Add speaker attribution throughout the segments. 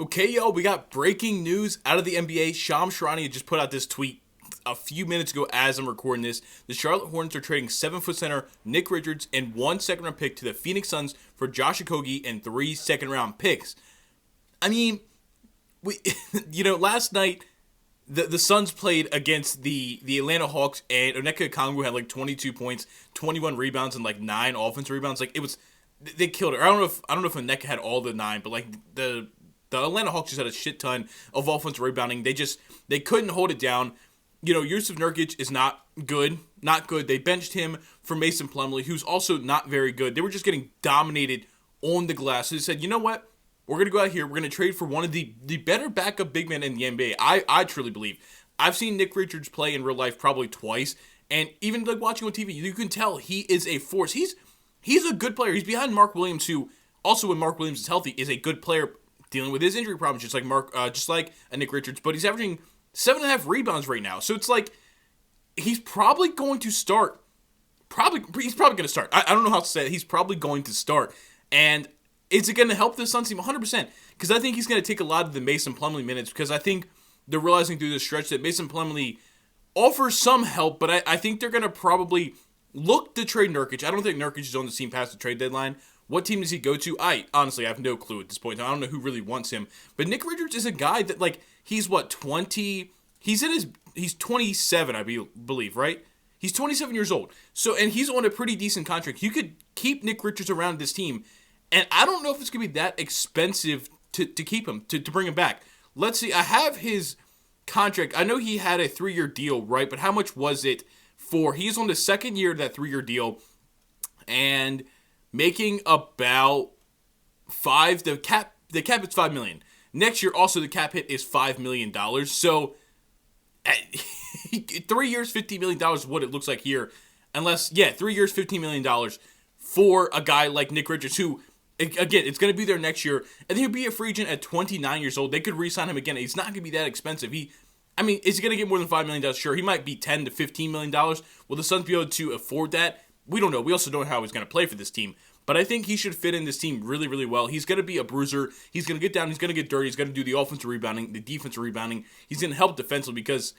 Speaker 1: Okay, yo, we got breaking news out of the NBA. Shams Charania just put out this tweet a few minutes ago as I'm recording this. The Charlotte Hornets are trading 7-foot center Nick Richards and 1 second-round pick to the Phoenix Suns for Josh Okogie and 3 second-round picks. I mean, we last night the Suns played against the Atlanta Hawks, and Onyeka Okongwu had like 22 points, 21 rebounds, and like 9 offensive rebounds. Like, it was, they killed it. I don't know if Onyeka had all the 9, but like the Atlanta Hawks just had a shit ton of offensive rebounding. They couldn't hold it down. Jusuf Nurkic is not good. They benched him for Mason Plumlee, who's also not very good. They were just getting dominated on the glass. So they said, you know what? We're going to go out here. We're going to trade for one of the better backup big men in the NBA. I truly believe. I've seen Nick Richards play in real life probably twice. And even like watching on TV, you can tell he is a force. He's a good player. He's behind Mark Williams, who also, when Mark Williams is healthy, is a good player dealing with his injury problems, just like Nick Richards. But he's averaging 7.5 rebounds right now. So it's like he's probably going to start. He's probably going to start. I don't know how to say it. He's probably going to start. And is it going to help the Suns team? 100%. Because I think he's going to take a lot of the Mason Plumlee minutes, because I think they're realizing through this stretch that Mason Plumlee offers some help, but I think they're going to probably look to trade Nurkic. I don't think Nurkic is on the team past the trade deadline. What team does he go to? I honestly have no clue at this point. I don't know who really wants him. But Nick Richards is a guy that, like, he's 20? He's 27, I believe, right? He's 27 years old. So, and he's on a pretty decent contract. You could keep Nick Richards around this team, and I don't know if it's going to be that expensive to keep him, to bring him back. Let's see. I have his contract. I know he had a 3-year deal, right? But how much was it for? He's on the second year of that 3-year deal, and making about the cap is $5 million. Next year, also, the cap hit is $5 million. So 3 years, $15 million is what it looks like here. 3 years, $15 million for a guy like Nick Richards, who, again, it's going to be there next year. And then he'll be a free agent at 29 years old. They could re-sign him again. He's not going to be that expensive. Is he going to get more than $5 million? Sure, he might be $10 to $15 million. Will the Suns be able to afford that? We don't know. We also don't know how he's going to play for this team. But I think he should fit in this team really, really well. He's going to be a bruiser. He's going to get down. He's going to get dirty. He's going to do the offensive rebounding, the defensive rebounding. He's going to help defensively, because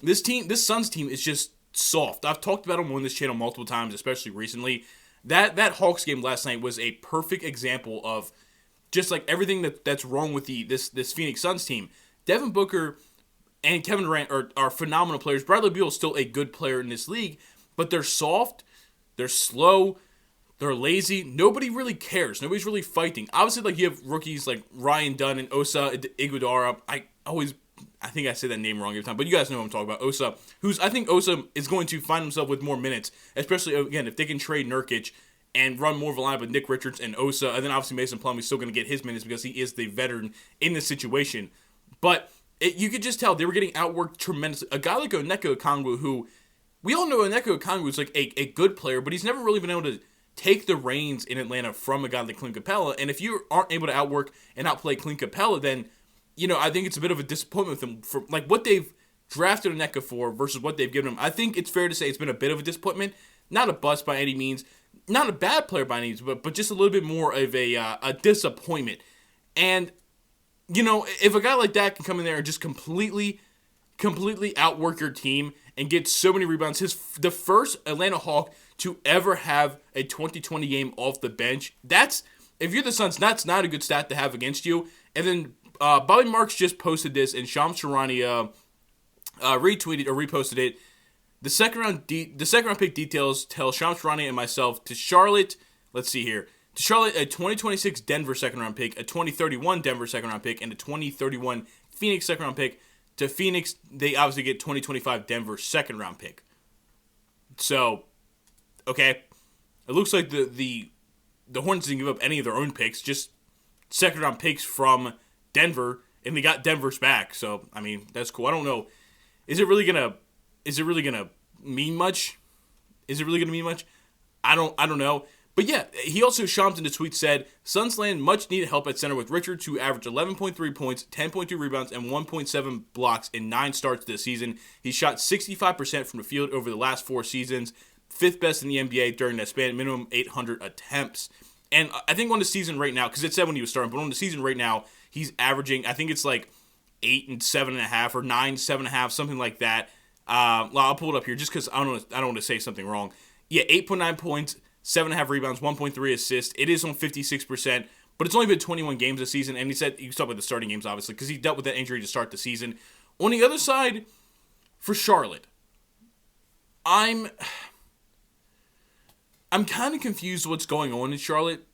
Speaker 1: this Suns team is just soft. I've talked about him on this channel multiple times, especially recently. That Hawks game last night was a perfect example of just like everything that's wrong with this Phoenix Suns team. Devin Booker and Kevin Durant are phenomenal players. Bradley Beal is still a good player in this league, but they're soft, they're slow, they're lazy. Nobody really cares. Nobody's really fighting. Obviously, like, you have rookies like Ryan Dunn and Osa Iguodala. I think I say that name wrong every time, but you guys know what I'm talking about. I think Osa is going to find himself with more minutes, especially, again, if they can trade Nurkic and run more of a line with Nick Richards and Osa, and then obviously Mason Plumlee is still going to get his minutes because he is the veteran in this situation. But you could just tell they were getting outworked tremendously. A guy like Onyeka Okongwu, who we all know Onyeka Okongwu is like a good player, but he's never really been able to take the reins in Atlanta from a guy like Clint Capella. And if you aren't able to outwork and outplay Clint Capella, then, I think it's a bit of a disappointment with them for like what they've drafted Onyeka for versus what they've given him. I think it's fair to say it's been a bit of a disappointment. Not a bust by any means. Not a bad player by any means, but just a little bit more of a disappointment. And, if a guy like that can come in there and just completely outwork your team and get so many rebounds, the first Atlanta Hawk to ever have a 2020 game off the bench, if you're the Suns, that's not a good stat to have against you. And then Bobby Marks just posted this, and Shams Charania retweeted or reposted it. The second round pick details tell Shams Charania and myself to Charlotte. Let's see here. To Charlotte, a 2026 Denver second round pick, a 2031 Denver second round pick, and a 2031 Phoenix second round pick. To Phoenix, they obviously get 2025 Denver second round pick. So, okay, it looks like the Hornets didn't give up any of their own picks, just second round picks from Denver, and they got Denver's back. So, that's cool. I don't know. Is it really gonna mean much? I don't know. But yeah, he also, Shams in the tweet said, Suns land much needed help at center with Richards, who averaged 11.3 points, 10.2 rebounds, and 1.7 blocks in 9 starts this season. He shot 65% from the field over the last 4 seasons, 5th best in the NBA during that span, minimum 800 attempts. And I think on the season right now, because it said when he was starting, but on the season right now, he's averaging, I think it's like 8 and 7.5 or 9, 7.5, something like that. I'll pull it up here just because I don't want to say something wrong. Yeah, 8.9 points, 7.5 rebounds, 1.3 assists. It is on 56%, but it's only been 21 games this season. And he said he was talking about the starting games, obviously, because he dealt with that injury to start the season. On the other side, for Charlotte, I'm kind of confused what's going on in Charlotte,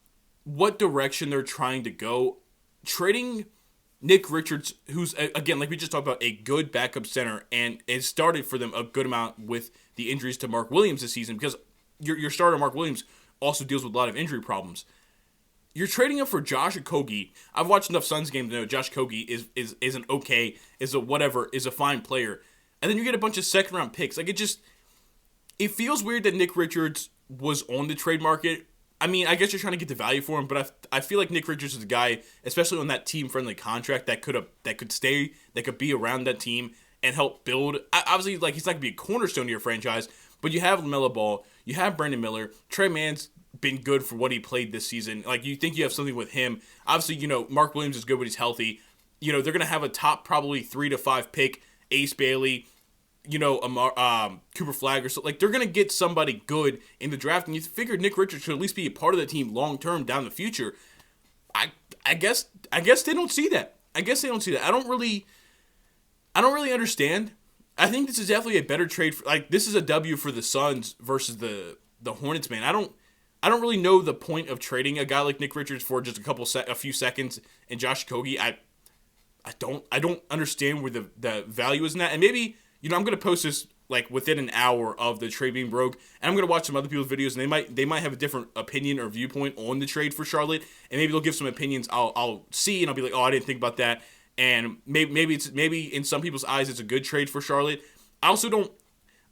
Speaker 1: what direction they're trying to go. Trading Nick Richards, who's, again, like we just talked about, a good backup center, and it started for them a good amount with the injuries to Mark Williams this season, because your starter, Mark Williams, also deals with a lot of injury problems. You're trading him for Josh Okogie. I've watched enough Suns games to know Josh Okogie is an okay, is a whatever, is a fine player. And then you get a bunch of second-round picks. Like, it feels weird that Nick Richards was on the trade market. I mean, I guess you're trying to get the value for him, but I feel like Nick Richards is a guy, especially on that team-friendly contract, that could stay, that could be around that team and help build. Obviously, like, he's not going to be a cornerstone to your franchise, but you have LaMelo Ball, you have Brandon Miller, Trey Mann's been good for what he played this season. Like, you think you have something with him. Obviously, Mark Williams is good when he's healthy. They're going to have a top probably 3 to 5 pick, Ace Bailey, Cooper Flagg or so. Like, they're going to get somebody good in the draft, and you figure Nick Richards should at least be a part of the team long term down the future. I guess they don't see that. I don't really understand. I think this is definitely a better trade. This is a W for the Suns versus the Hornets, man. I don't really know the point of trading a guy like Nick Richards for just a few seconds and Josh Okogie. I don't understand where the value is in that. And maybe, I'm going to post this like within an hour of the trade being broke, and I'm going to watch some other people's videos, and they might have a different opinion or viewpoint on the trade for Charlotte, and maybe they'll give some opinions I'll see, and I'll be like, oh, I didn't think about that. And maybe in some people's eyes it's a good trade for Charlotte. I also don't.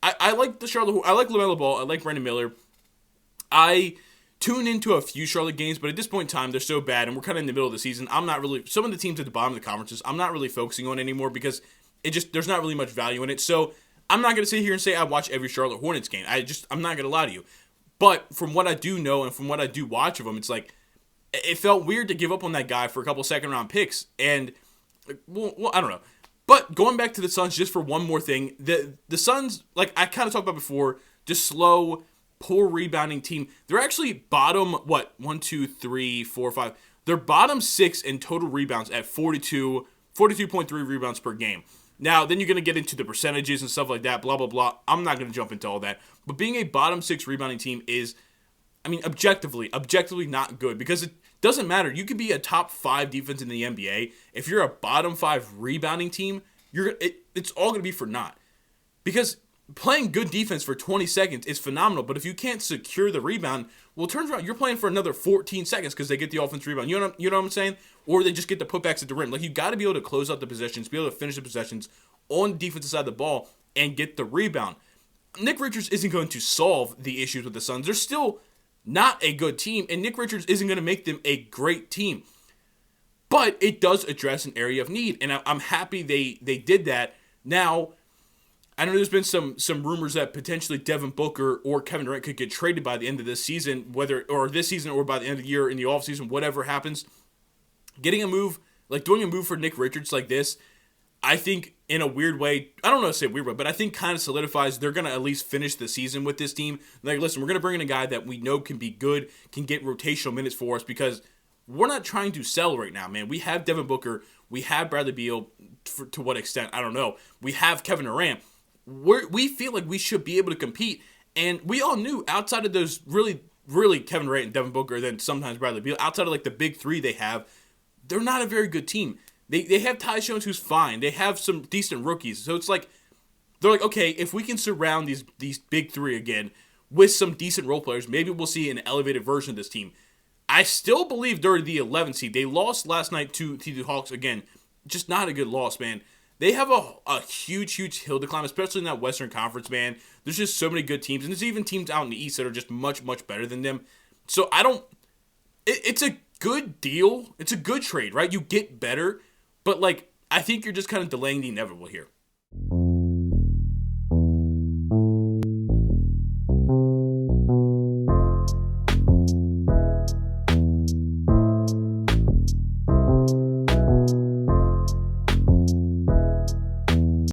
Speaker 1: I like the Charlotte. I like LaMelo Ball. I like Brandon Miller. I tune into a few Charlotte games, but at this point in time, they're so bad, and we're kind of in the middle of the season. I'm not really, some of the teams at the bottom of the conferences, I'm not really focusing on anymore because there's not really much value in it. So I'm not going to sit here and say I watch every Charlotte Hornets game. I'm not going to lie to you. But from what I do know and from what I do watch of them, it's like, it felt weird to give up on that guy for a couple second round picks. And, well, I don't know. But going back to the Suns just for one more thing, the Suns, like I kind of talked about before, just slow, poor rebounding team. They're actually bottom, 1, 2, 3, 4, 5. They're bottom 6 in total rebounds at 42.3 rebounds per game. Now, then you're going to get into the percentages and stuff like that, blah, blah, blah. I'm not going to jump into all that. But being a bottom 6 rebounding team is, objectively not good because it doesn't matter. You could be a top 5 defense in the NBA. If you're a bottom 5 rebounding team, it's all going to be for naught. Because playing good defense for 20 seconds is phenomenal, but if you can't secure the rebound, well, it turns around, you're playing for another 14 seconds because they get the offensive rebound. You know what I'm saying? Or they just get the putbacks at the rim. Like, you got to be able to close out the possessions, be able to finish the possessions on the defensive side of the ball, and get the rebound. Nick Richards isn't going to solve the issues with the Suns. They're still not a good team, and Nick Richards isn't going to make them a great team. But it does address an area of need, and I'm happy they did that. Now, I know there's been some rumors that potentially Devin Booker or Kevin Durant could get traded by the end of this season, this season or by the end of the year in the offseason, whatever happens. Doing a move for Nick Richards like this, I think in a weird way, I don't know how to say weird way, but I think kind of solidifies they're going to at least finish the season with this team. Like, listen, we're going to bring in a guy that we know can be good, can get rotational minutes for us because we're not trying to sell right now, man. We have Devin Booker. We have Bradley Beal to what extent, I don't know. We have Kevin Durant. We feel like we should be able to compete, and we all knew outside of those really, really Kevin Durant and Devin Booker, then sometimes Bradley Beal, outside of like the big three they have, they're not a very good team. They have Ty Jones who's fine. They have some decent rookies. So it's like, they're like, okay, if we can surround these big three again with some decent role players, maybe we'll see an elevated version of this team. I still believe they're the 11th seed. They lost last night to the Hawks. Again, just not a good loss, man. They have a huge, huge hill to climb, especially in that Western Conference, man. There's just so many good teams. And there's even teams out in the East that are just much, much better than them. So it's a good deal. It's a good trade, right? You get better. But, I think you're just kind of delaying the inevitable here.